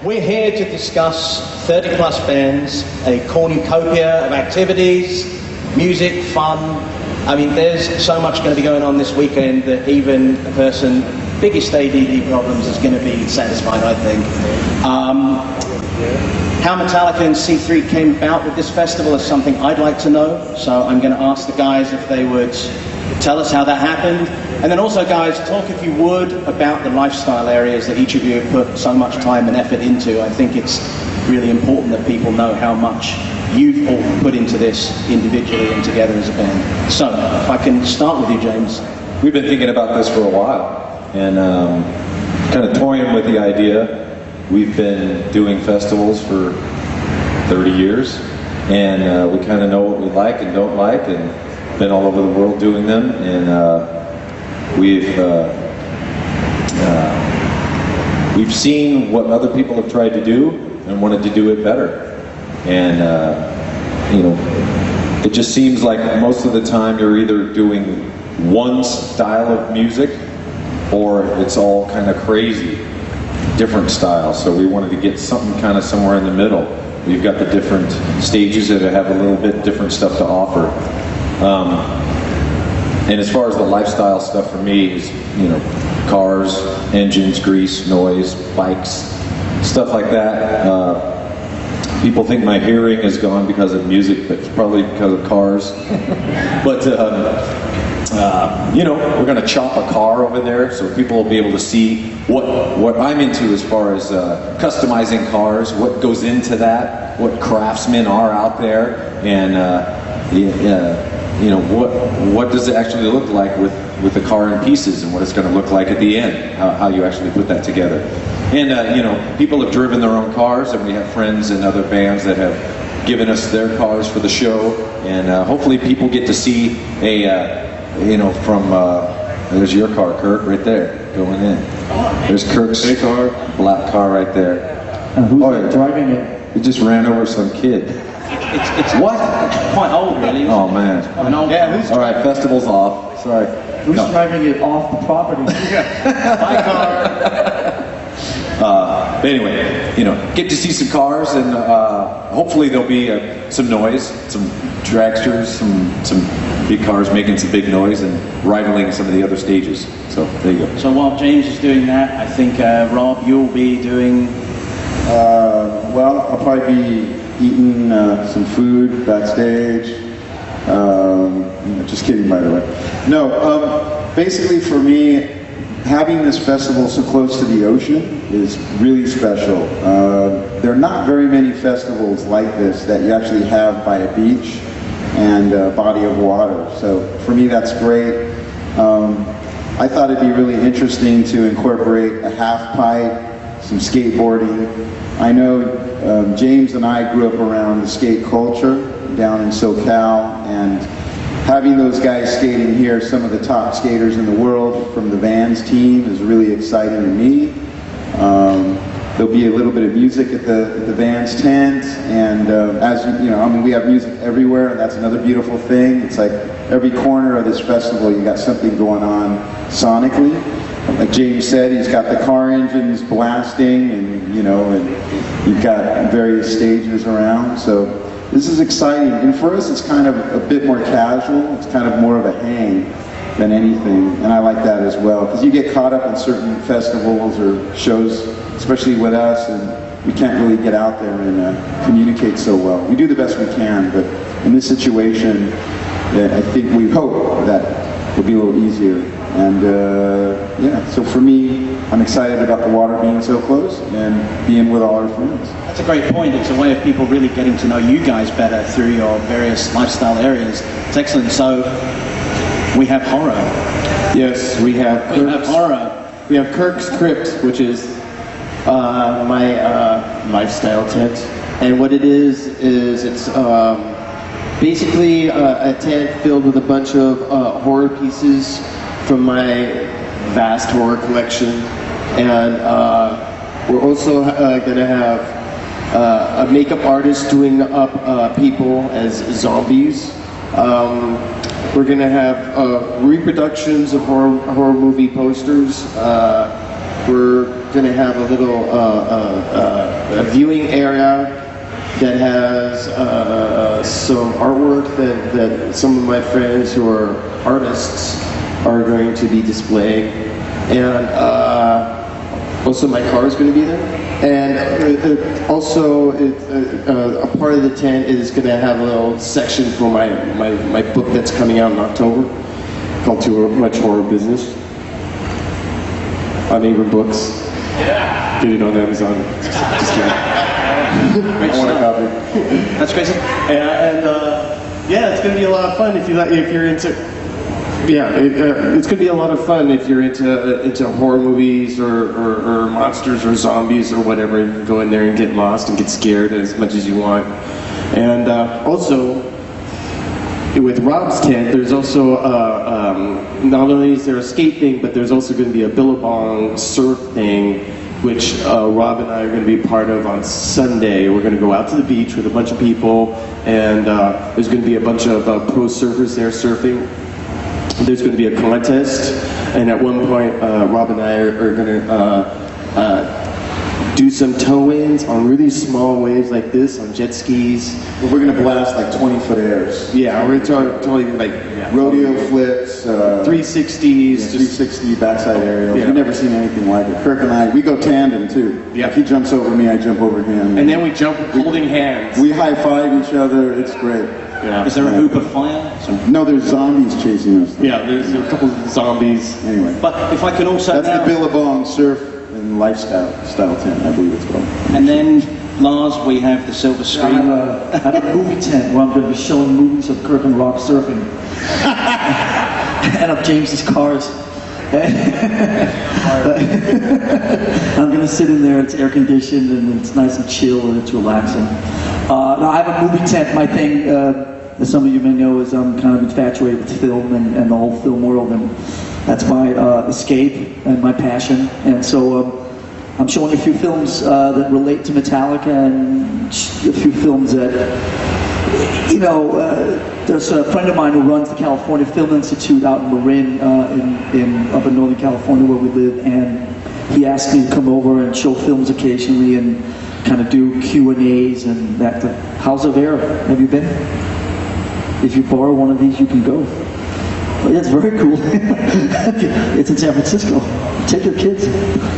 We're here to discuss 30 plus bands, a cornucopia of activities, music, fun. I mean, there's so much going to be going on this weekend that even a person biggest ADD problems is going to be satisfied, I think. How Metallica and C3 came about with this festival is something I'd like to know, so I'm going to ask the guys if they would tell us how that happened. And then also, guys, talk, if you would, about the lifestyle areas that each of you have put so much time and effort into. I think it's really important that people know how much you've all put into this individually and together as a band. So, if I can start with you, James. We've been thinking about this for a while, and kind of toying with the idea. We've been doing festivals for 30 years, and we kind of know what we like and don't like, and been all over the world doing them, and we've seen what other people have tried to do and wanted to do it better. And you know, it just seems like most of the time you're either doing one style of music or it's all kind of crazy different styles. So we wanted to get something kind of somewhere in the middle. We've got the different stages that have a little bit different stuff to offer. And as far as the lifestyle stuff for me is, you know, cars, engines, grease, noise, bikes, stuff like that. People think my hearing is gone because of music, but it's probably because of cars. But, you know, we're going to chop a car over there so people will be able to see what I'm into as far as customizing cars, what goes into that, what craftsmen are out there, and you know, what does it actually look like with the car in pieces, and what it's going to look like at the end, how you actually put that together. And you know, people have driven their own cars, and we have friends and other bands that have given us their cars for the show, and hopefully people get to see you know, from there's your car, Kirk, right there, going in. There's Kirk's car, black car right there. And who's driving it? We just ran over some kid. It's what? It's quite old, really. Oh man. Yeah, who's all right, festival's off. Sorry. Who's driving it off the property? my car? But anyway, you know, get to see some cars, and hopefully there'll be some noise, some dragsters, some big cars making some big noise and rivaling some of the other stages. So there you go. So while James is doing that, I think Rob, you'll be doing. Well, I'll probably be eating some food backstage. Just kidding, by the way. No, basically for me, having this festival so close to the ocean is really special. There are not very many festivals like this that you actually have by a beach and a body of water. So for me, that's great. I thought it'd be really interesting to incorporate a half pipe, some skateboarding. I know James and I grew up around the skate culture down in SoCal, and having those guys skating here, some of the top skaters in the world from the Vans team, is really exciting to me. There'll be a little bit of music at the Vans tent, and as you know, I mean, we have music everywhere, and that's another beautiful thing. It's like every corner of this festival, you got something going on sonically. Like James said, he's got the car engines blasting, and you know, and you've got various stages around. So this is exciting, and for us, it's kind of a bit more casual. It's kind of more of a hang than anything, and I like that as well, because you get caught up in certain festivals or shows, especially with us, and we can't really get out there and communicate so well. We do the best we can, but in this situation, I think we hope that it'll be a little easier. And yeah, so for me, I'm excited about the water being so close and being with all our friends. That's a great point. It's a way of people really getting to know you guys better through your various lifestyle areas. It's excellent. So we have horror. Yes, we have horror. We have Kirk's Crypt, which is my lifestyle tent. And what it is it's basically a tent filled with a bunch of horror pieces from my vast horror collection, and we're also going to have a makeup artist doing up people as zombies. We're going to have reproductions of horror movie posters. We're going to have a little a viewing area that has some artwork that some of my friends who are artists are going to be displaying, and also my car is going to be there. And also, a part of the tent is going to have a little section for my book that's coming out in October, called Too Much Horror Business. On Abram Books. Yeah. Get it on Amazon. Just kidding. Great stuff. That's crazy. And yeah, it's going to be a lot of fun if you're into. Yeah, it's going to be a lot of fun if you're into horror movies or monsters or zombies or whatever. You can go in there and get lost and get scared as much as you want. And also, with Rob's tent, there's also not only is there a skate thing, but there's also going to be a Billabong surf thing, which Rob and I are going to be part of on Sunday. We're going to go out to the beach with a bunch of people, and there's going to be a bunch of pro surfers there surfing. There's going to be a contest, and at one point, Rob and I are going to do some toe-ins on really small waves like this on jet skis. We're going to blast like 20-foot airs. Yeah, we're totally like Rodeo flips, 360s, yeah, 360 backside aerials. Yeah. We've never seen anything like it. Kirk and I, we go tandem too. Yeah. If he jumps over me, I jump over him. and then we jump holding hands. We high-five each other. It's great. Yeah. Is there a hoop of fire? No, there's zombies chasing us. Yeah, there's a couple of zombies. Anyway, But if I can also that's now, the Billabong surf and lifestyle tent, I believe it's called. and then Lars, we have the silver I screen. have a movie tent where I'm going to be showing movies of Kirk and Rob surfing. And of James's cars. I'm going to sit in there, it's air conditioned and it's nice and chill and it's relaxing. Now I have a movie tent. My thing, as some of you may know, is I'm kind of infatuated with film and the whole film world, and that's my escape and my passion. And so I'm showing a few films that relate to Metallica and a few films that, you know, there's a friend of mine who runs the California Film Institute out in Marin, up in Northern California where we live, and he asked me to come over and show films occasionally and kind of do Q&As and that. House of Air, have you been? If you borrow one of these, you can go. Well, it's very cool. It's in San Francisco. Take your kids.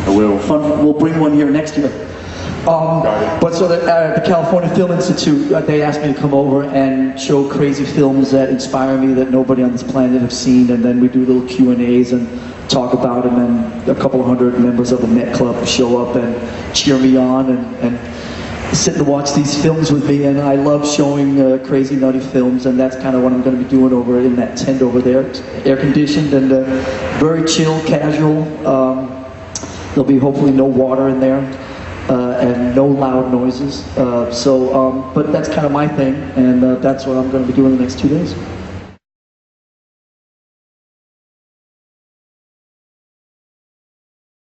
I will. Fun. We'll bring one here next year. But so the California Film Institute, they asked me to come over and show crazy films that inspire me that nobody on this planet have seen, and then we do little Q&As and talk about them, and a couple of hundred members of the Met Club show up and cheer me on and sit and watch these films with me, and I love showing crazy nutty films, and that's kind of what I'm going to be doing over in that tent over there. It's air conditioned and very chill, casual. There'll be hopefully no water in there. And no loud noises. But that's kind of my thing, and that's what I'm going to be doing the next 2 days.